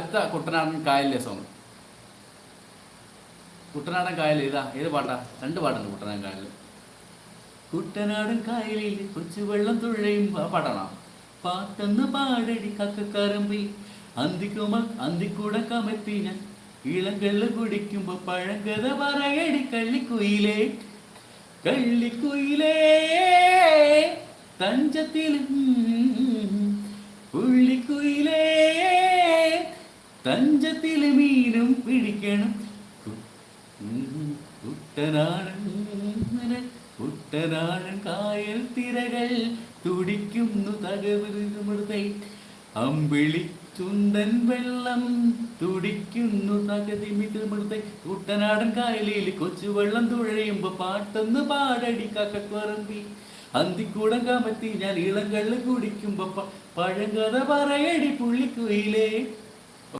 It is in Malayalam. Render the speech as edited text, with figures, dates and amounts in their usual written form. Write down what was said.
അടുത്ത കുട്ടനാടൻ കായലിലെ സോങ്. കുട്ടനാടൻ കായൽ ഏത് പാട്ടാ? 2 പാട്ടുണ്ട് കുട്ടനാടൻ കായലിൽ. കുട്ടനാടൻ കായലിൽ കൊച്ചു വെള്ളം തുഴയും പാട്ടാണോ? പാട്ടെന്ന് പാടടി കക്കക്കറമ്പി അന്തിക്കൂടെ കമത്തി ഞാൻ ഇളങ്കള്ള് കുടിക്കുമ്പോ പഴങ്കഥ പറയടി കള്ളിക്കുയിലേ തഞ്ചത്തിലും പുള്ളിക്കുയിലേ തഞ്ചത്തില് മീനും പിടിക്കണം. കുട്ടനാടൻ കായൽ തിരകൾ തുടിക്കുന്നു തകവൃതൈ അമ്പിളി ചുണ്ടൻ വെള്ളം തുടിക്കുന്നു തകതിമിതൃതൈ. കുട്ടനാടൻ കായലിൽ കൊച്ചുവെള്ളം തുഴയുമ്പോ പാട്ടെന്ന് പാടടി കക്കക്കുറമ്പി അന്തിക്കൂടം കമത്തി ഞാൻ ഇളങ്കള്ള് കുടിക്കുമ്പോ പഴങ്കഥ പറയടി പുള്ളിക്കുയിലേ.